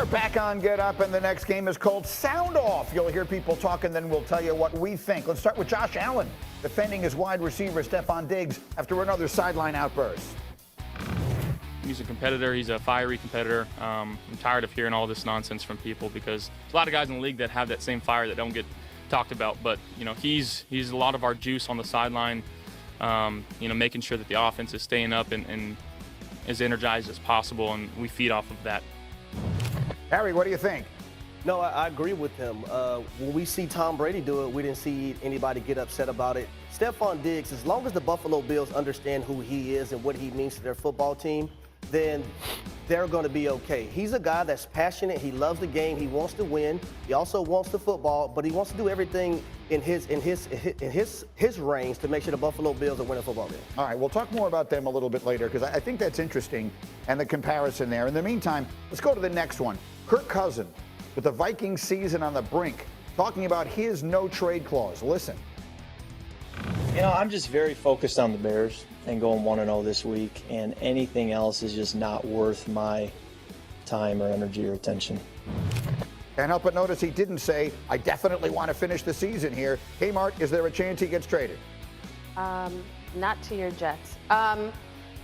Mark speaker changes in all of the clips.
Speaker 1: We're back on Get Up, and the next game is called Sound Off. You'll hear people talk, and then we'll tell you what we think. Let's start with Josh Allen defending his wide receiver, Stephon Diggs, after another sideline outburst.
Speaker 2: He's a competitor. He's a fiery competitor. I'm tired of hearing all this nonsense from people because there's a lot of guys in the league that have that same fire that don't get talked about. But, you know, he's a lot of our juice on the sideline, making sure that the offense is staying up and as energized as possible, and we feed off of that.
Speaker 1: Harry, what do you think?
Speaker 3: No, I agree with him. When we see Tom Brady do it, we didn't see anybody get upset about it. Stephon Diggs, as long as the Buffalo Bills understand who he is and what he means to their football team, then they're going to be okay. He's a guy that's passionate. He loves the game. He wants to win. He also wants the football, but he wants to do everything in his range to make sure the Buffalo Bills are winning football game.
Speaker 1: All right, we'll talk more about them a little bit later because I think that's interesting and the comparison there. In the meantime, let's go to the next one. Kirk Cousins, with the Vikings season on the brink, talking about his no-trade clause. Listen.
Speaker 4: You know, I'm just very focused on the Bears and going 1-0 this week, and anything else is just not worth my time or energy or attention.
Speaker 1: Can't help but notice he didn't say, I definitely want to finish the season here. Kmart, is there a chance he gets traded?
Speaker 5: Not to your Jets.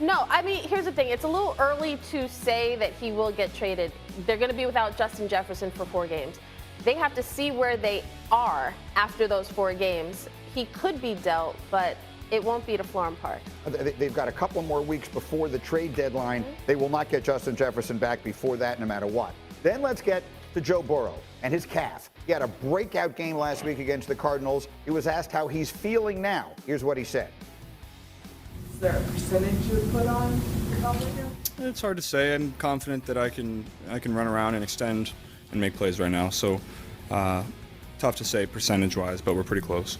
Speaker 5: No, I mean, here's the thing. It's a little early to say that he will get traded. They're going to be without Justin Jefferson for 4 games. They have to see where they are after those 4 games. He could be dealt, but it won't be to Florham Park.
Speaker 1: They've got a couple more weeks before the trade deadline. They will not get Justin Jefferson back before that, no matter what. Then let's get to Joe Burrow and his calf. He had a breakout game last week against the Cardinals. He was asked how he's feeling now. Here's what he said.
Speaker 6: Is there a percentage you would put on yourself right now?
Speaker 7: It's hard to say. I'm confident that I can run around and extend and make plays right now. So tough to say percentage-wise, but we're pretty close.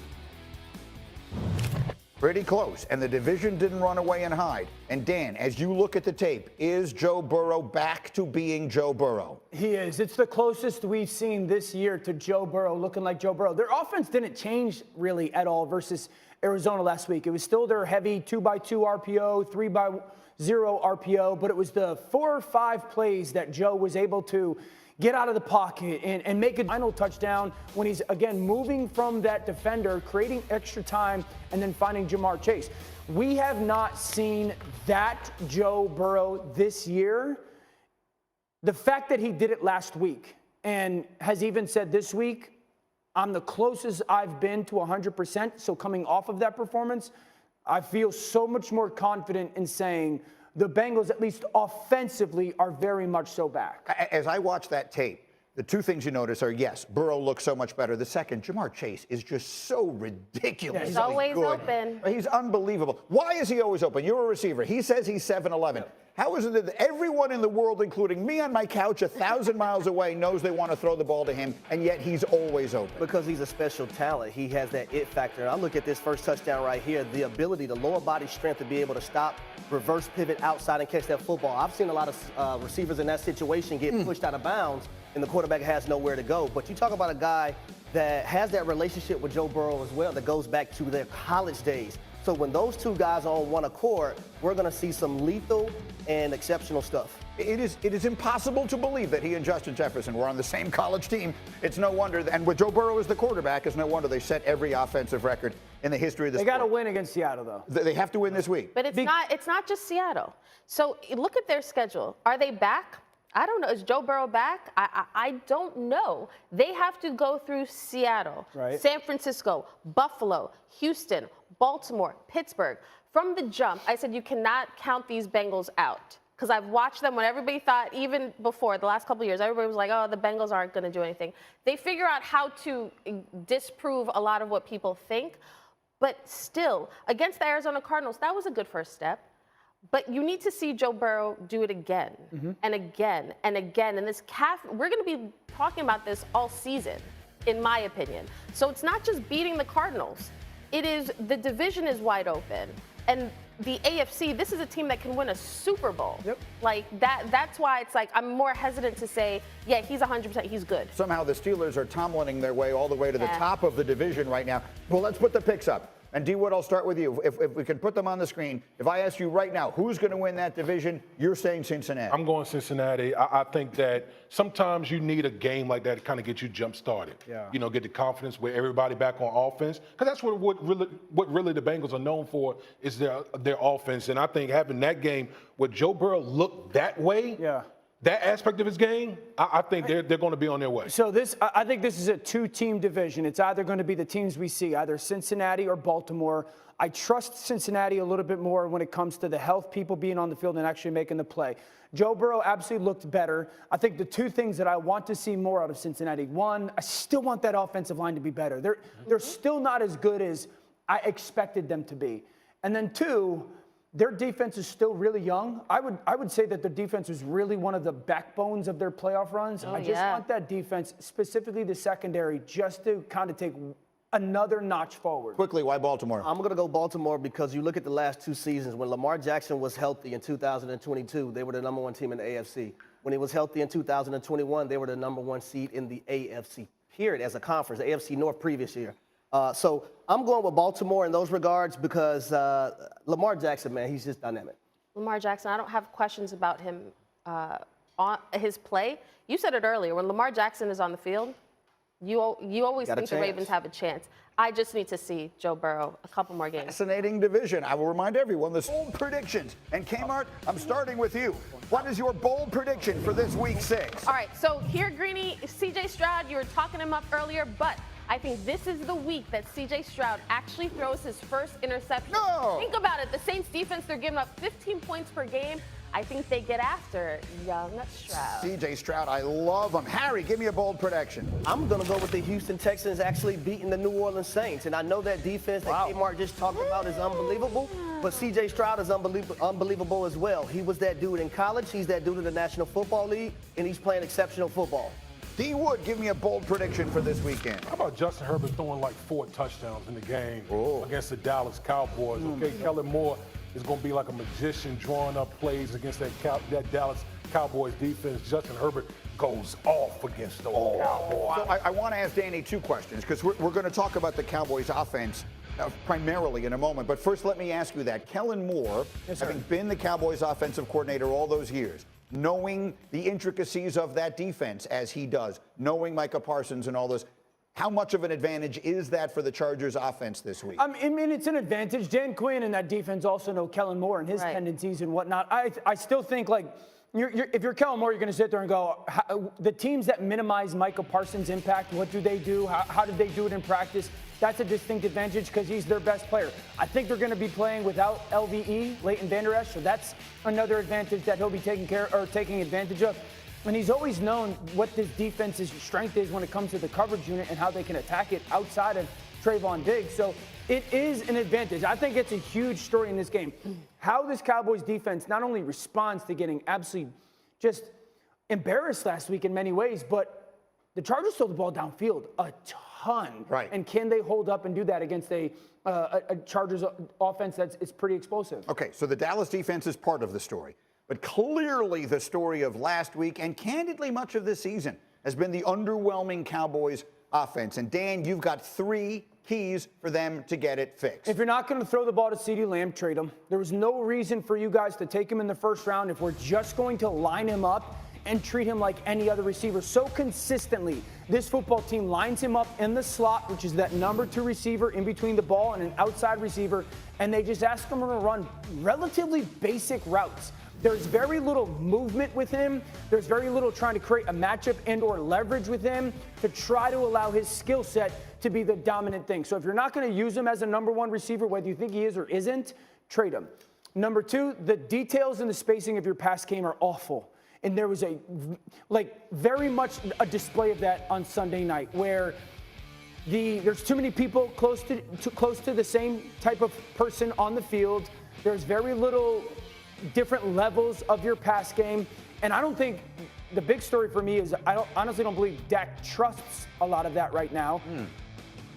Speaker 1: Pretty close, and the division didn't run away and hide. And Dan, as you look at the tape, is Joe Burrow back to being Joe Burrow?
Speaker 8: He is. It's the closest we've seen this year to Joe Burrow looking like Joe Burrow. Their offense didn't change really at all versus Arizona last week. It was still their heavy 2x2 RPO, 3x0 RPO, but it was the 4 or 5 plays that Joe was able to get out of the pocket and make a final touchdown when he's, again, moving from that defender, creating extra time, and then finding Jamar Chase. We have not seen that Joe Burrow this year. The fact that he did it last week and has even said this week, I'm the closest I've been to 100%, so coming off of that performance, I feel so much more confident in saying the Bengals, at least offensively, are very much so back.
Speaker 1: As I watch that tape, the 2 things you notice are, yes, Burrow looks so much better. The second, Jamar Chase is just so ridiculous.
Speaker 5: He's always open.
Speaker 1: He's unbelievable. Why is he always open? You're a receiver. He says he's 7'11". How is it that everyone in the world, including me on my couch 1,000 miles away, knows they want to throw the ball to him, and yet he's always open?
Speaker 3: Because he's a special talent. He has that it factor. I look at this first touchdown right here, the ability, the lower body strength to be able to stop, reverse pivot outside and catch that football. I've seen a lot of receivers in that situation get pushed out of bounds, and the quarterback has nowhere to go. But you talk about a guy that has that relationship with Joe Burrow as well that goes back to their college days. So when those 2 guys are on one accord, we're going to see some lethal and exceptional stuff.
Speaker 1: It is impossible to believe that he and Justin Jefferson were on the same college team. It's no wonder, and with Joe Burrow as the quarterback, it's no wonder they set every offensive record in the history of the sport.
Speaker 8: They got to win against Seattle, though.
Speaker 1: They have to win this week.
Speaker 5: But it's not just Seattle. So look at their schedule. Are they back? I don't know. Is Joe Burrow back? I don't know. They have to go through Seattle,
Speaker 8: right,
Speaker 5: San Francisco, Buffalo, Houston, Baltimore, Pittsburgh. From the jump, I said you cannot count these Bengals out because I've watched them when everybody thought, even before the last couple of years, everybody was like, oh, the Bengals aren't going to do anything. They figure out how to disprove a lot of what people think. But still, against the Arizona Cardinals, that was a good first step. But you need to see Joe Burrow do it again and again and again. And this calf, we're going to be talking about this all season, in my opinion. So it's not just beating the Cardinals. It is, the division is wide open. And the AFC, this is a team that can win a Super Bowl.
Speaker 8: Yep.
Speaker 5: Like, that's why it's like I'm more hesitant to say, yeah, he's 100%, he's good.
Speaker 1: Somehow the Steelers are tumbling their way all the way to the top of the division right now. Well, let's put the picks up. And D. Wood, I'll start with you. If we can put them on the screen, if I ask you right now, who's going to win that division, you're saying Cincinnati.
Speaker 9: I'm going Cincinnati. I think that sometimes you need a game like that to kind of get you jump started.
Speaker 8: Yeah.
Speaker 9: You know, get the confidence with everybody back on offense. Because that's what really the Bengals are known for is their offense. And I think having that game where Joe Burrow looked that way, that aspect of his game, I think they're going to be on their way.
Speaker 8: So I think this is a two-team division. It's either going to be the teams we see, either Cincinnati or Baltimore. I trust Cincinnati a little bit more when it comes to the health, people being on the field and actually making the play. Joe Burrow absolutely looked better. I think the two things that I want to see more out of Cincinnati, one, I still want that offensive line to be better. They're still not as good as I expected them to be. And then two, their defense is still really young. I would say that their defense is really one of the backbones of their playoff runs. I just want that defense, specifically the secondary, just to kind of take another notch forward.
Speaker 1: Quickly, why Baltimore?
Speaker 3: I'm going to go Baltimore because you look at the last 2 seasons. When Lamar Jackson was healthy in 2022, they were the #1 team in the AFC. When he was healthy in 2021, they were the #1 seed in the AFC, period, as a conference, the AFC North previous year. So I'm going with Baltimore in those regards because Lamar Jackson, man, he's just dynamic.
Speaker 5: Lamar Jackson, I don't have questions about him on his play. You said it earlier. When Lamar Jackson is on the field, you always think the Ravens have a chance. I just need to see Joe Burrow a couple more games.
Speaker 1: Fascinating division. I will remind everyone the bold predictions. And Kmart, I'm starting with you. What is your bold prediction for this week 6?
Speaker 5: All right, so here, Greeny, C.J. Stroud, you were talking him up earlier, but I think this is the week that C.J. Stroud actually throws his first interception.
Speaker 1: No!
Speaker 5: Think about it. The Saints defense, they're giving up 15 points per game. I think they get after young Stroud.
Speaker 1: C.J. Stroud, I love him. Harry, give me a bold prediction.
Speaker 3: I'm going to go with the Houston Texans actually beating the New Orleans Saints. And I know that defense that Kmart just talked about is unbelievable, but C.J. Stroud is unbelievable as well. He was that dude in college. He's that dude in the National Football League, and he's playing exceptional football.
Speaker 1: D. Wood, give me a bold prediction for this weekend.
Speaker 9: How about Justin Herbert throwing like 4 touchdowns in the game against the Dallas Cowboys? Okay, Kellen Moore is going to be like a magician drawing up plays against that Dallas Cowboys defense. Justin Herbert goes off against those Cowboys.
Speaker 1: So I want to ask Danny 2 questions because we're going to talk about the Cowboys offense primarily in a moment. But first, let me ask you that. Kellen Moore, having been the Cowboys offensive coordinator all those years, knowing the intricacies of that defense as he does, knowing Micah Parsons and all those, how much of an advantage is that for the Chargers offense this week?
Speaker 8: I mean, it's an advantage. Dan Quinn and that defense also know Kellen Moore and his tendencies and whatnot. I still think, like, if you're Kellen Moore, you're going to sit there and go, the teams that minimize Micah Parsons' impact, what do they do? How did they do it in practice? That's a distinct advantage because he's their best player. I think they're going to be playing without LVE, Leighton Vander Esch, so that's another advantage that he'll be taking advantage of. And he's always known what this defense's strength is when it comes to the coverage unit and how they can attack it outside of Trayvon Diggs. So it is an advantage. I think it's a huge story in this game. How this Cowboys defense not only responds to getting absolutely just embarrassed last week in many ways, but the Chargers throw the ball downfield a ton.
Speaker 1: Right.
Speaker 8: And can they hold up and do that against a Chargers offense that's pretty explosive?
Speaker 1: Okay, so the Dallas defense is part of the story. But clearly the story of last week and candidly much of this season has been the underwhelming Cowboys offense. And Dan, you've got 3 keys for them to get it fixed.
Speaker 8: If you're not going to throw the ball to CeeDee Lamb, trade him. There was no reason for you guys to take him in the first round if we're just going to line him up and treat him like any other receiver. So consistently, this football team lines him up in the slot, which is that number 2 receiver in between the ball and an outside receiver, and they just ask him to run relatively basic routes. There's very little movement with him. There's very little trying to create a matchup and or leverage with him to try to allow his skill set to be the dominant thing. So if you're not going to use him as a number 1 receiver, whether you think he is or isn't, trade him. Number 2, the details and the spacing of your pass game are awful. And there was very much a display of that on Sunday night where there's too many people close to the same type of person on the field. There's very little different levels of your pass game. And I don't think the big story for me is I honestly don't believe Dak trusts a lot of that right now.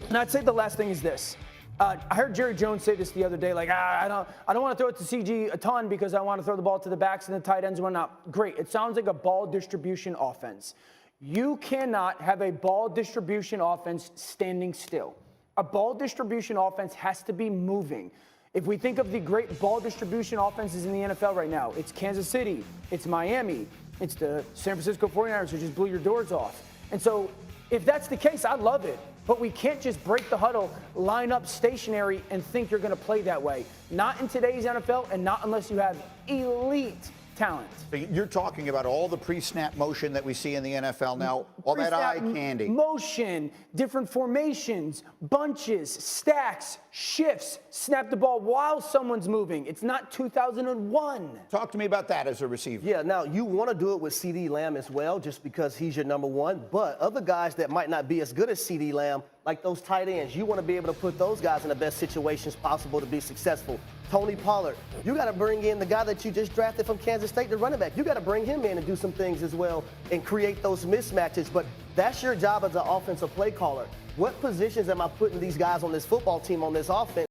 Speaker 8: And I'd say the last thing is this. I heard Jerry Jones say this the other day, like, I don't want to throw it to CG a ton because I want to throw the ball to the backs and the tight ends and whatnot. Great. It sounds like a ball distribution offense. You cannot have a ball distribution offense standing still. A ball distribution offense has to be moving. If we think of the great ball distribution offenses in the NFL right now, it's Kansas City, it's Miami, it's the San Francisco 49ers who just blew your doors off. And so if that's the case, I love it. But we can't just break the huddle, line up stationary, and think you're going to play that way. Not in today's NFL, and not unless you have elite talent.
Speaker 1: So you're talking about all the pre-snap motion that we see in the NFL now, all that eye candy.
Speaker 8: Motion, different formations, bunches, stacks, shifts, snap the ball while someone's moving. It's not 2001.
Speaker 1: Talk to me about that as a receiver.
Speaker 3: Yeah, now you want to do it with CeeDee Lamb as well, just because he's your number one. But other guys that might not be as good as CeeDee Lamb, like those tight ends, you want to be able to put those guys in the best situations possible to be successful. Tony Pollard, you got to bring in the guy that you just drafted from Kansas State, the running back. You got to bring him in and do some things as well and create those mismatches. But that's your job as an offensive play caller. What positions am I putting these guys on this football team on this offense?